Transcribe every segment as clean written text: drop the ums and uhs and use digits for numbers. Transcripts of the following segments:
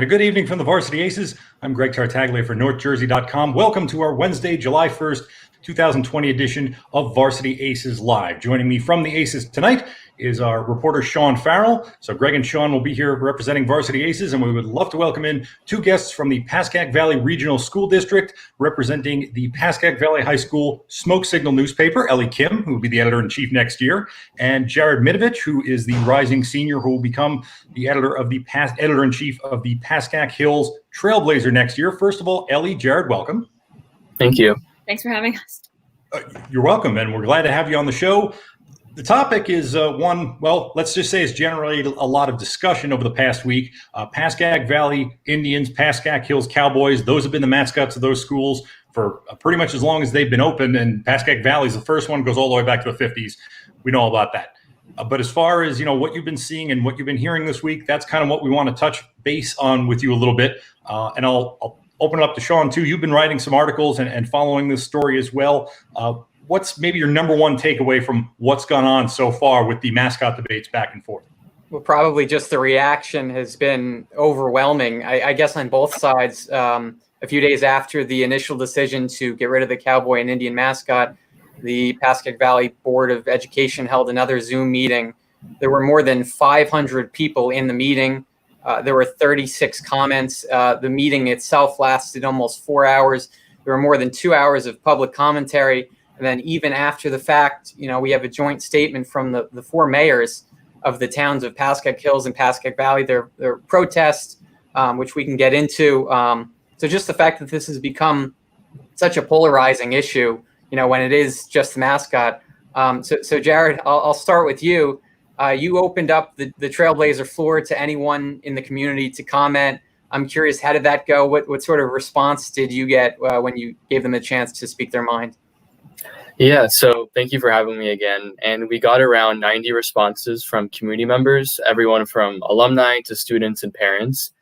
And a good evening from the Varsity Aces. I'm Greg Tartaglia for NorthJersey.com. Welcome to our Wednesday, July 1st, 2020 edition of Varsity Aces Live. Joining me from the Aces tonight is our reporter Sean Farrell. So Greg and Sean will be here representing Varsity Aces, and we would love to welcome in two guests from the Pascack Valley Regional School District representing the Pascack Valley High School Smoke Signal newspaper, Ellie Kim, who will be the editor-in-chief next year, and Jared Mitovich, who is the rising senior who will become the editor-in-chief of the Pascack Hills Trailblazer next year. First of all, Ellie, Jared, welcome. Thank you. Thanks for having us. You're welcome, and we're glad to have you on the show. The topic is let's just say it's generated a lot of discussion over the past week. Pascack Valley Indians, Pascack Hills Cowboys, those have been the mascots of those schools for pretty much as long as they've been open, and Pascack Valley is the first one, goes all the way back to the 50s. We know all about that. But as far as, what you've been seeing and what you've been hearing this week, that's kind of what we want to touch base on with you a little bit. And I'll open it up to Sean, too. You've been writing some articles and following this story as well. What's maybe your number one takeaway from what's gone on so far with the mascot debates back and forth? Well, probably just the reaction has been overwhelming, I guess, on both sides. A few days after the initial decision to get rid of the Cowboy and Indian mascot, the Pascack Valley Board of Education held another Zoom meeting. There were more than 500 people in the meeting. There were 36 comments. The meeting itself lasted almost 4 hours. There were more than 2 hours of public commentary. And then even after the fact, we have a joint statement from the four mayors of the towns of Pascack Hills and Pascack Valley. Their protests, which we can get into. So just the fact that this has become such a polarizing issue, when it is just the mascot. So Jared, I'll start with you. You opened up the Trailblazer floor to anyone in the community to comment. I'm curious, how did that go? What sort of response did you get when you gave them a chance to speak their mind? Yeah, so thank you for having me again. And we got around 90 responses from community members, everyone from alumni to students and parents.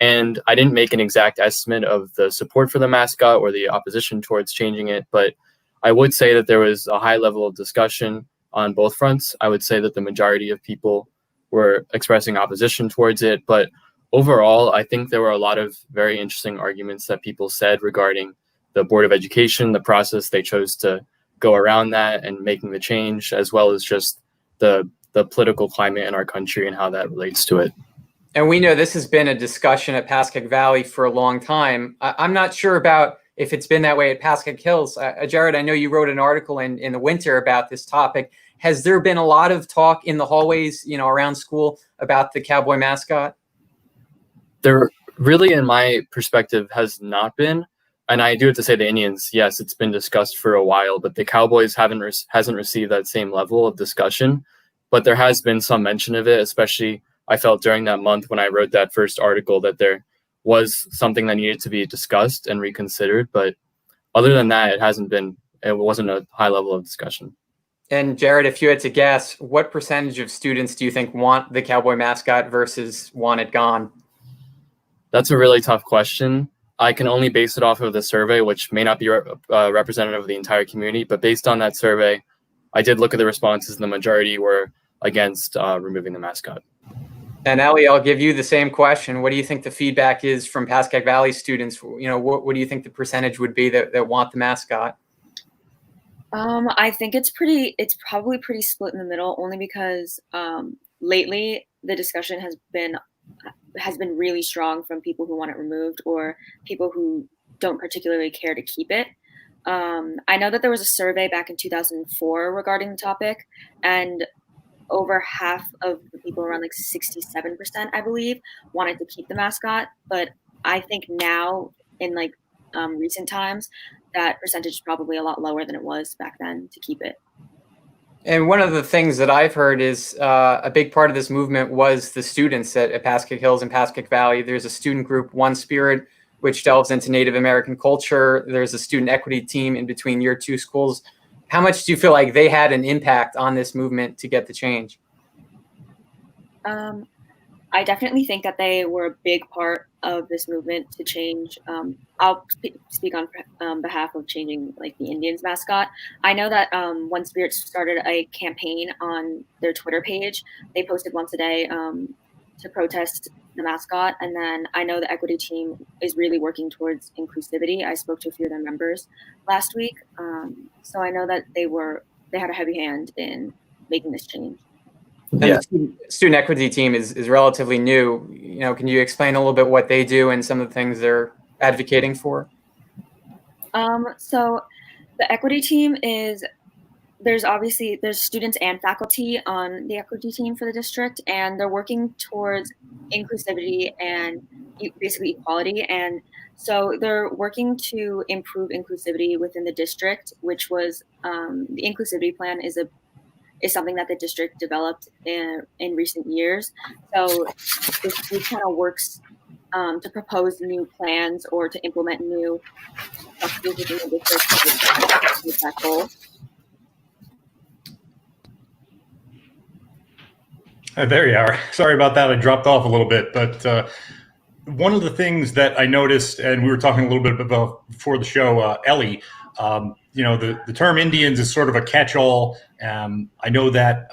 And I didn't make an exact estimate of the support for the mascot or the opposition towards changing it, but I would say that there was a high level of discussion on both fronts. I would say that the majority of people were expressing opposition towards it, but overall, I think there were a lot of very interesting arguments that people said regarding the Board of Education, the process they chose to go around that and making the change, as well as just the political climate in our country and how that relates to it. And we know this has been a discussion at Pascack Valley for a long time. I'm not sure about if it's been that way at Pascack Hills. Jared, I know you wrote an article in the winter about this topic. Has there been a lot of talk in the hallways, around school about the Cowboy mascot? There really, in my perspective, has not been. And I do have to say the Indians, yes, it's been discussed for a while, but the Cowboys hasn't received that same level of discussion. But there has been some mention of it, especially I felt during that month when I wrote that first article that there was something that needed to be discussed and reconsidered. But other than that, it wasn't a high level of discussion. And Jared, if you had to guess, what percentage of students do you think want the Cowboy mascot versus want it gone? That's a really tough question. I can only base it off of the survey, which may not be representative of the entire community. But based on that survey, I did look at the responses, and the majority were against removing the mascot. And Ellie, I'll give you the same question. What do you think the feedback is from Pascack Valley students? What do you think the percentage would be that want the mascot? I think it's probably pretty split in the middle, only because lately the discussion has been really strong from people who want it removed or people who don't particularly care to keep it. I know that there was a survey back in 2004 regarding the topic, and over half of the people, around like 67%, I believe, wanted to keep the mascot. But I think now in recent times, that percentage is probably a lot lower than it was back then to keep it. And one of the things that I've heard is a big part of this movement was the students at Pascack Hills and Pascack Valley. There's a student group, One Spirit, which delves into Native American culture. There's a student equity team in between your two schools. How much do you feel like they had an impact on this movement to get the change? I definitely think that they were a big part of this movement to change. I'll speak on behalf of changing the Indians mascot. I know that One Spirit started a campaign on their Twitter page. They posted once a day to protest the mascot. And then I know the equity team is really working towards inclusivity. I spoke to a few of their members last week. So I know that they had a heavy hand in making this change. And the student equity team is relatively new. Can you explain a little bit what they do and some of the things they're advocating for? So the equity team there's students and faculty on the equity team for the district, and they're working towards inclusivity and basically equality. And so they're working to improve inclusivity within the district, which was the inclusivity plan is something that the district developed in recent years. So this kind of works to propose new plans or to implement new structures within the district with that goal. There you are. Sorry about that. I dropped off a little bit, but one of the things that I noticed, and we were talking a little bit about before the show, Ellie, the term Indians is sort of a catch-all. I know that,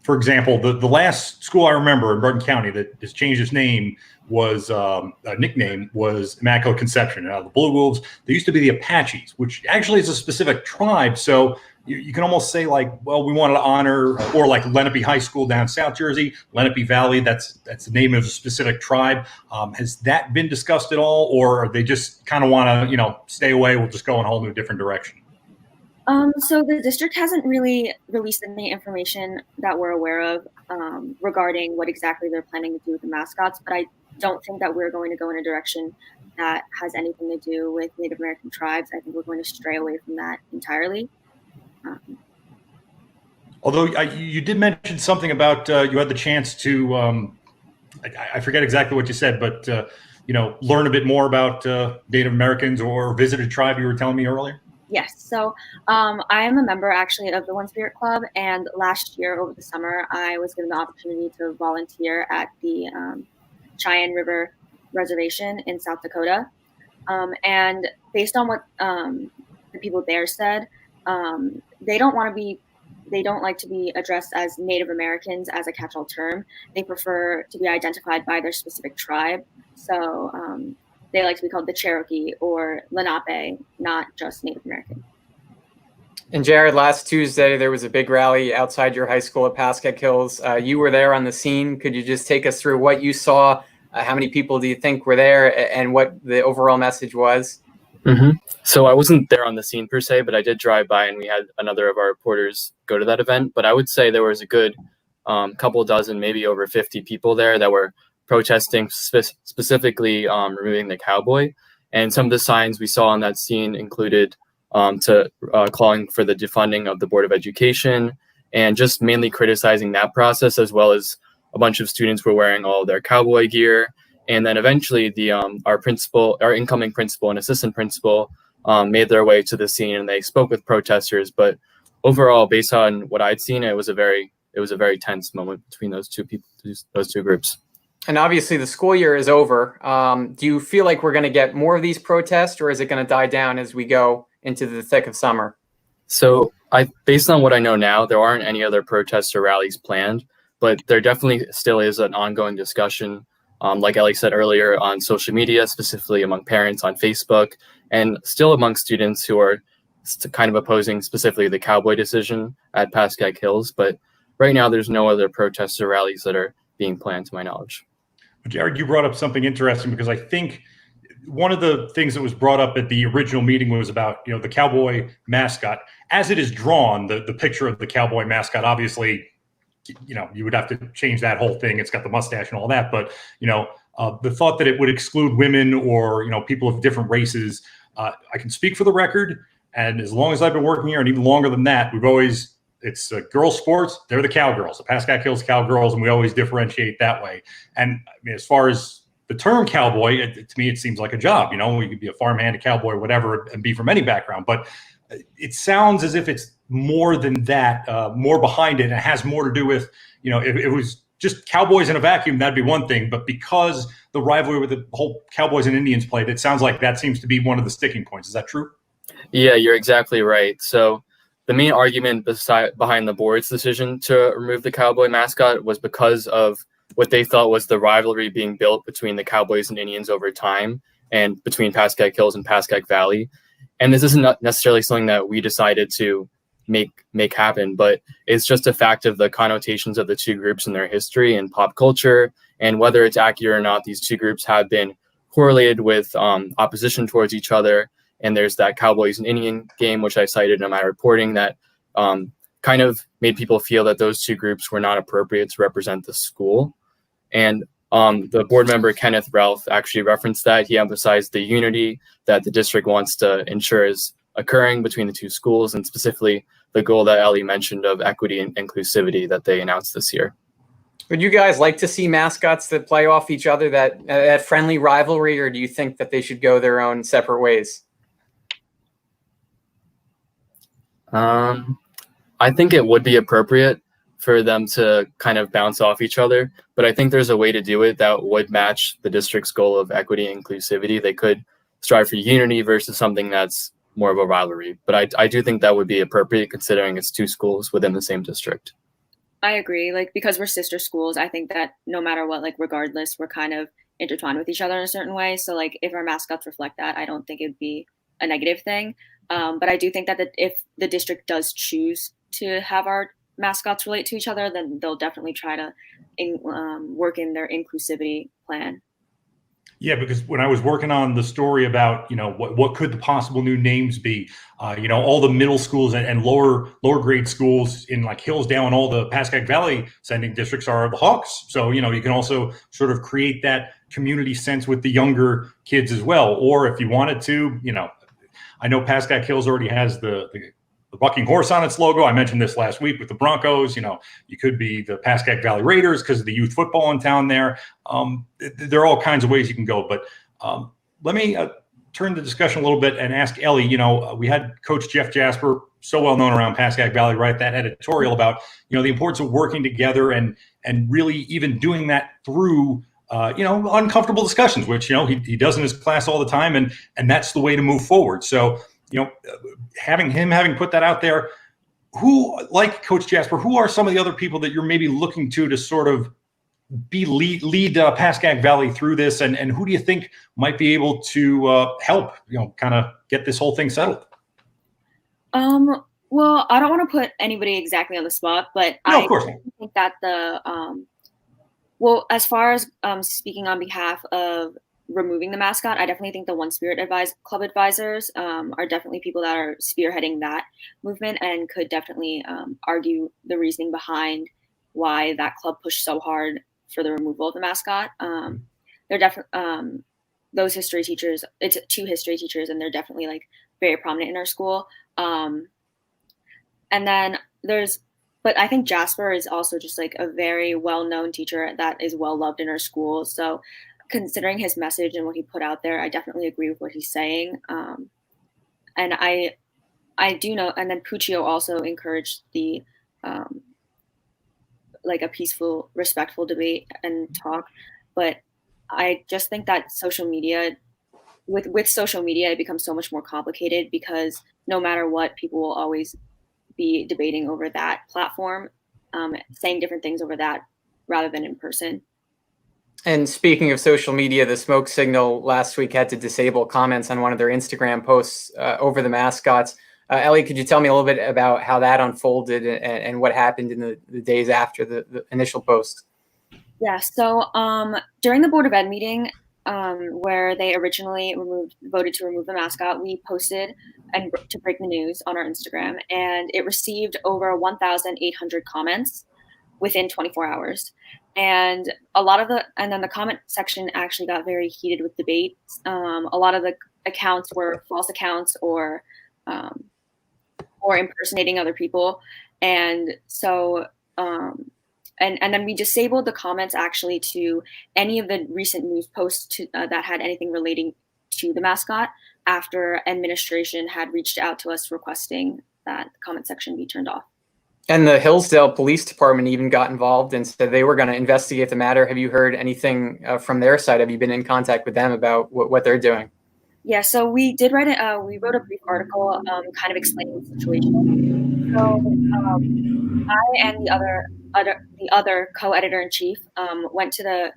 for example, the last school I remember in Bergen County that has changed its name was a nickname was Immaculate Conception. Now the Blue Wolves, they used to be the Apaches, which actually is a specific tribe. So you can almost say like, well, we wanted to honor, or like Lenape High School down South Jersey, Lenape Valley. That's the name of a specific tribe. Has that been discussed at all, or they just kind of want to stay away? We'll just go in a whole new different direction. So the district hasn't really released any information that we're aware of regarding what exactly they're planning to do with the mascots, but I don't think that we're going to go in a direction that has anything to do with Native American tribes. I think we're going to stray away from that entirely. Although you did mention something about you had the chance to, I forget exactly what you said, but learn a bit more about Native Americans or visit a tribe you were telling me earlier. Yes. So I am a member actually of the One Spirit Club, and last year over the summer, I was given the opportunity to volunteer at the Cheyenne River Reservation in South Dakota. And based on what the people there said, they don't like to be addressed as Native Americans as a catch-all term. They prefer to be identified by their specific tribe. So they like to be called the Cherokee or Lenape, not just Native American. And Jared, last Tuesday, there was a big rally outside your high school at Pascack Hills. You were there on the scene. Could you just take us through what you saw? How many people do you think were there, and what the overall message was? Mm-hmm. So I wasn't there on the scene per se, but I did drive by, and we had another of our reporters go to that event. But I would say there was a good couple dozen, maybe over 50 people there that were protesting specifically removing the cowboy. And some of the signs we saw on that scene included calling for the defunding of the Board of Education, and just mainly criticizing that process, as well as a bunch of students were wearing all their cowboy gear. And then eventually our incoming principal and assistant principal made their way to the scene, and they spoke with protesters. But overall, based on what I'd seen, it was a very tense moment between those two groups. And obviously the school year is over. Do you feel like we're going to get more of these protests, or is it going to die down as we go into the thick of summer? So based on what I know now, there aren't any other protests or rallies planned, but there definitely still is an ongoing discussion, like Ellie said earlier, on social media, specifically among parents on Facebook, and still among students who are kind of opposing specifically the cowboy decision at Pascack Hills. But right now, there's no other protests or rallies that are being planned to my knowledge. Jared, you brought up something interesting, because I think one of the things that was brought up at the original meeting was about, the cowboy mascot. As it is drawn, the picture of the cowboy mascot, obviously, you would have to change that whole thing. It's got the mustache and all that. But, the thought that it would exclude women or, people of different races, I can speak for the record. And as long as I've been working here, and even longer than that, it's girls sports. They're the cowgirls, the Pascack Hills Cowgirls, and we always differentiate that way. And I mean, as far as the term cowboy, to me, it seems like a job. We could be a farmhand, a cowboy, whatever, and be from any background. But it sounds as if it's more than that, more behind it. And it has more to do with, if it was just Cowboys in a vacuum, that'd be one thing. But because the rivalry with the whole Cowboys and Indians played, it sounds like that seems to be one of the sticking points. Is that true? Yeah, you're exactly right. So the main argument behind the board's decision to remove the cowboy mascot was because of what they thought was the rivalry being built between the Cowboys and Indians over time and between Pascack Hills and Pascack Valley. And this isn't necessarily something that we decided to make happen, but it's just a fact of the connotations of the two groups in their history and pop culture. And whether it's accurate or not, these two groups have been correlated with opposition towards each other. And there's that Cowboys and Indian game, which I cited in my reporting, that kind of made people feel that those two groups were not appropriate to represent the school. And the board member, Kenneth Ralph, actually referenced that. He emphasized the unity that the district wants to ensure is occurring between the two schools, and specifically the goal that Ellie mentioned of equity and inclusivity that they announced this year. Would you guys like to see mascots that play off each other, that friendly rivalry, or do you think that they should go their own separate ways? I think it would be appropriate for them to kind of bounce off each other, but I think there's a way to do it that would match the district's goal of equity and inclusivity. They could strive for unity versus something that's more of a rivalry, but I do think that would be appropriate considering it's two schools within the same district. I agree. Like, because we're sister schools, I think that no matter what, like, regardless, we're kind of intertwined with each other in a certain way. So, like, if our mascots reflect that, I don't think it'd be a negative thing. But I do think that if the district does choose to have our mascots relate to each other, then they'll definitely try to work in their inclusivity plan. Yeah, because when I was working on the story about, what could the possible new names be, all the middle schools and lower grade schools in like Hillsdale and all the Pascack Valley sending districts are the Hawks. So, you can also sort of create that community sense with the younger kids as well. Or if you wanted to, I know Pascack Hills already has the bucking horse on its logo. I mentioned this last week with the Broncos. You could be the Pascack Valley Raiders because of the youth football in town there. There are all kinds of ways you can go. But let me turn the discussion a little bit and ask Ellie. We had Coach Jeff Jasper, so well known around Pascack Valley, write that editorial about the importance of working together and really even doing that through uncomfortable discussions, which he does in his class all the time, and that's the way to move forward. So. Having put that out there, who, like Coach Jasper, who are some of the other people that you're maybe looking to sort of lead Pascack Valley through this, and who do you think might be able to help, kind of get this whole thing settled? Well, I don't want to put anybody exactly on the spot, but no, of course. I think that as far as speaking on behalf of removing the mascot, I definitely think the One Spirit Club advisors are definitely people that are spearheading that movement and could definitely argue the reasoning behind why that club pushed so hard for the removal of the mascot. They're definitely those history teachers. It's two history teachers, and they're definitely like very prominent in our school. And then but I think Jasper is also just like a very well-known teacher that is well loved in our school. So considering his message and what he put out there, I definitely agree with what he's saying. And I do know, and then Puccio also encouraged the like a peaceful, respectful debate and talk. But I just think that social media, with social media, it becomes so much more complicated because no matter what, people will always be debating over that platform, saying different things over that rather than in person. And speaking of social media, the Smoke Signal last week had to disable comments on one of their Instagram posts over the mascots. Ellie, could you tell me a little bit about how that unfolded and what happened in the days after the initial post? Yeah, so during the Board of Ed meeting, where they originally voted to remove the mascot, we posted to break the news on our Instagram, and it received over 1,800 comments within 24 hours. And then the comment section actually got very heated with debate. A lot of the accounts were false accounts or impersonating other people. And so, and then we disabled the comments actually to any of the recent news posts that had anything relating to the mascot after administration had reached out to us requesting that the comment section be turned off. And the Hillsdale Police Department even got involved and said they were going to investigate the matter. Have you heard anything from their side? Have you been in contact with them about what they're doing? Yeah, so we did write we wrote a brief article kind of explaining the situation. So I and the other the other co-editor-in-chief went to the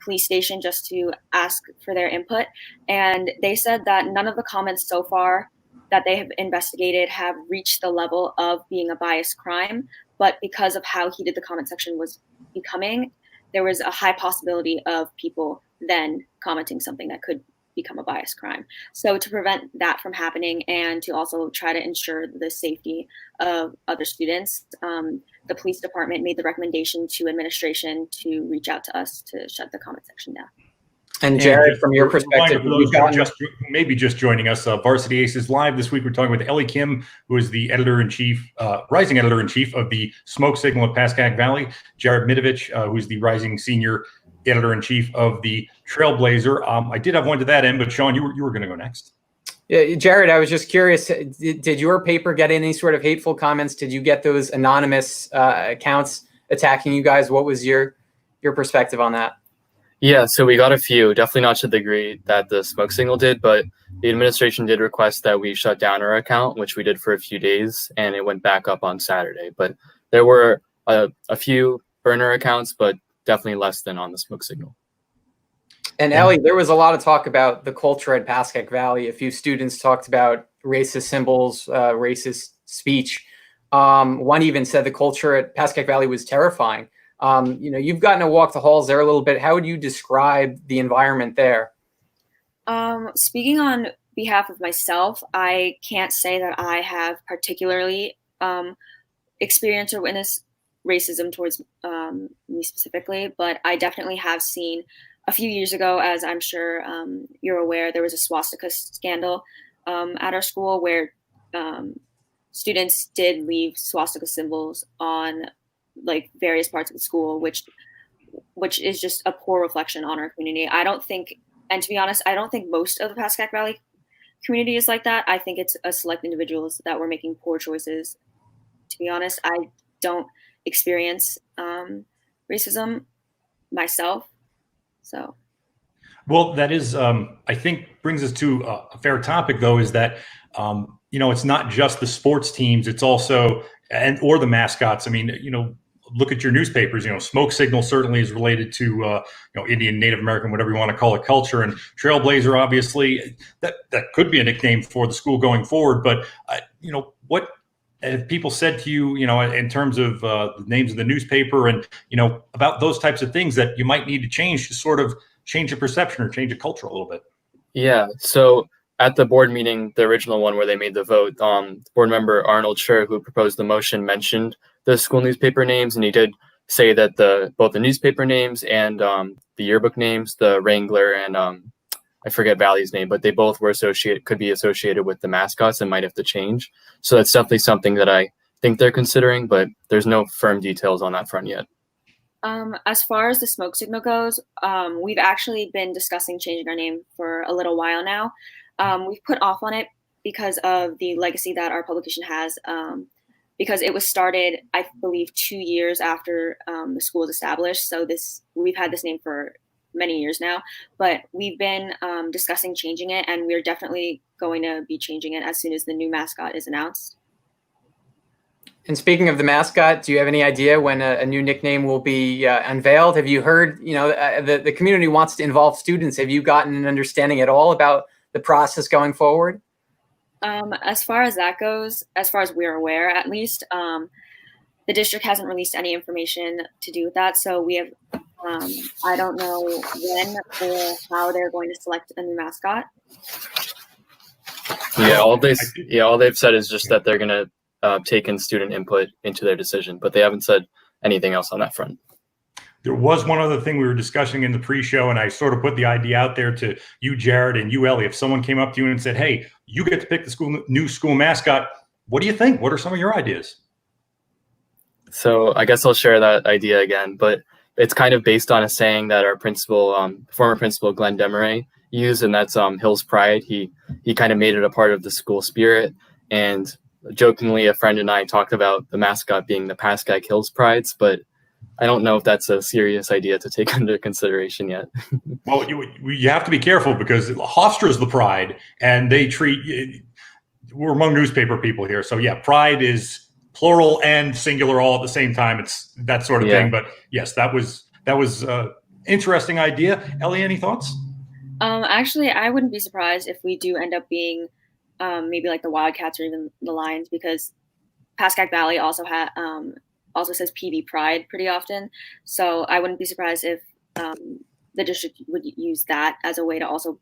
police station just to ask for their input, and they said that none of the comments so far that they have investigated have reached the level of being a biased crime, but because of how heated the comment section was becoming, there was a high possibility of people then commenting something that could become a biased crime. So to prevent that from happening and to also try to ensure the safety of other students, the police department made the recommendation to administration to reach out to us to shut the comment section down. And Jared, from your perspective, for those who maybe just joining us, Varsity Aces Live this week, we're talking with Ellie Kim, who is the editor-in-chief, rising editor-in-chief of the Smoke Signal at Pascack Valley, Jared Mitovich, who's the rising senior editor-in-chief of the Trailblazer. I did have one to that end, but Sean, you were going to go next. Yeah, Jared, I was just curious, did your paper get any sort of hateful comments? Did you get those anonymous accounts attacking you guys? What was your perspective on that? Yeah, so we got a few, definitely not to the degree that the Smoke Signal did, but the administration did request that we shut down our account, which we did for a few days, and it went back up on Saturday. But there were a few burner accounts, but definitely less than on the Smoke Signal. And Ellie, there was a lot of talk about the culture at Pascack Valley. A few students talked about racist symbols, racist speech. One even said the culture at Pascack Valley was terrifying. You've gotten to walk the halls there a little bit. How would you describe the environment there? Speaking on behalf of myself, I can't say that I have particularly experienced or witnessed racism towards me specifically, but I definitely have seen a few years ago, as I'm sure you're aware, there was a swastika scandal at our school where students did leave swastika symbols on like various parts of the school, which is just a poor reflection on our community. I don't think, and to be honest, I don't think most of the Pascack Valley community is like that. I think it's a select individuals that were making poor choices. To be honest, I don't experience racism myself. So, well, that is, I think, brings us to a fair topic, though, is that it's not just the sports teams; it's also or the mascots. I mean, look at your newspapers. Smoke Signal certainly is related to Indian, Native American, whatever you want to call it, culture, and Trailblazer, obviously, that could be a nickname for the school going forward. But what have people said to you, in terms of the names of the newspaper and about those types of things that you might need to change to sort of change the perception or change the culture a little bit? Yeah. So at the board meeting, the original one where they made the vote, board member Arnold Schur, who proposed the motion, mentioned the school newspaper names, and he did say that both the newspaper names and the yearbook names, the Wrangler and I forget Valley's name, but they both were could be associated with the mascots and might have to change. So that's definitely something that I think they're considering, but there's no firm details on that front yet. As far as the Smoke Signal goes, we've actually been discussing changing our name for a little while now. We've put off on it because of the legacy that our publication has, because it was started, I believe, 2 years after the school was established. So we've had this name for many years now, but we've been discussing changing it, and we're definitely going to be changing it as soon as the new mascot is announced. And speaking of the mascot, do you have any idea when a new nickname will be unveiled? Have you heard, the community wants to involve students. Have you gotten an understanding at all about the process going forward? As far as that goes, as far as we're aware, at least, the district hasn't released any information to do with that. So we have, I don't know when or how they're going to select a new mascot. Yeah, all they've said is just that they're going to take in student input into their decision, but they haven't said anything else on that front. There was one other thing we were discussing in the pre-show, and I sort of put the idea out there to you, Jared, and you, Ellie. If someone came up to you and said, hey, you get to pick the new school mascot, what do you think? What are some of your ideas? So I guess I'll share that idea again, but it's kind of based on a saying that our principal, former principal, Glenn Demaray, used, and that's Hills Pride. He kind of made it a part of the school spirit, and jokingly, a friend and I talked about the mascot being the Pascack Hills Prides, but I don't know if that's a serious idea to take under consideration yet. Well, you have to be careful because Hofstra's the Pride, and they treat – we're among newspaper people here. So, yeah, Pride is plural and singular all at the same time. It's that sort of Yeah. thing. But yes, that was interesting idea. Ellie, any thoughts? Actually, I wouldn't be surprised if we do end up being maybe like the Wildcats or even the Lions, because Pascack Valley also says PV Pride pretty often. So I wouldn't be surprised if the district would use that as a way to also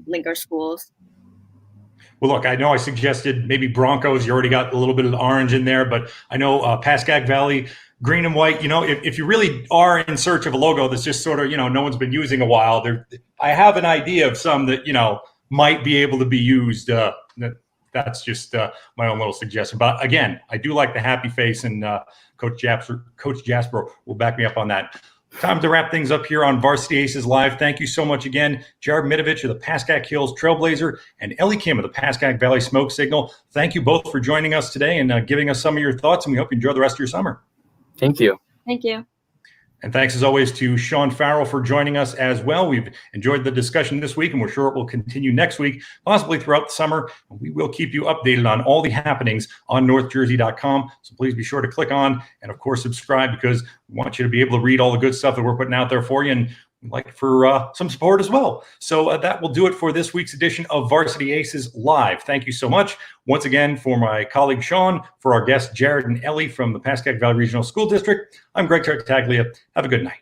link our schools. Well, look, I know I suggested maybe Broncos. You already got a little bit of the orange in there, but I know Pascack Valley, green and white. If you really are in search of a logo that's just sort of, no one's been using a while, I have an idea of some that, might be able to be used. That's just my own little suggestion. But again, I do like the happy face, and Coach Jasper will back me up on that. Time to wrap things up here on Varsity Aces Live. Thank you so much again, Jared Mitovich of the Pascack Hills Trailblazer and Ellie Kim of the Pascack Valley Smoke Signal. Thank you both for joining us today and giving us some of your thoughts, and we hope you enjoy the rest of your summer. Thank you. Thank you. And thanks as always to Sean Farrell for joining us as well. We've enjoyed the discussion this week, and we're sure it will continue next week, possibly throughout the summer. We will keep you updated on all the happenings on northjersey.com. So please be sure to click on and, of course, subscribe, because we want you to be able to read all the good stuff that we're putting out there for you. And we'd like for some support as well. So that will do it for this week's edition of Varsity Aces Live. Thank you so much once again for my colleague Sean, for our guests Jared and Ellie from the Pascack Valley Regional School District. I'm Greg Tartaglia. Have a good night.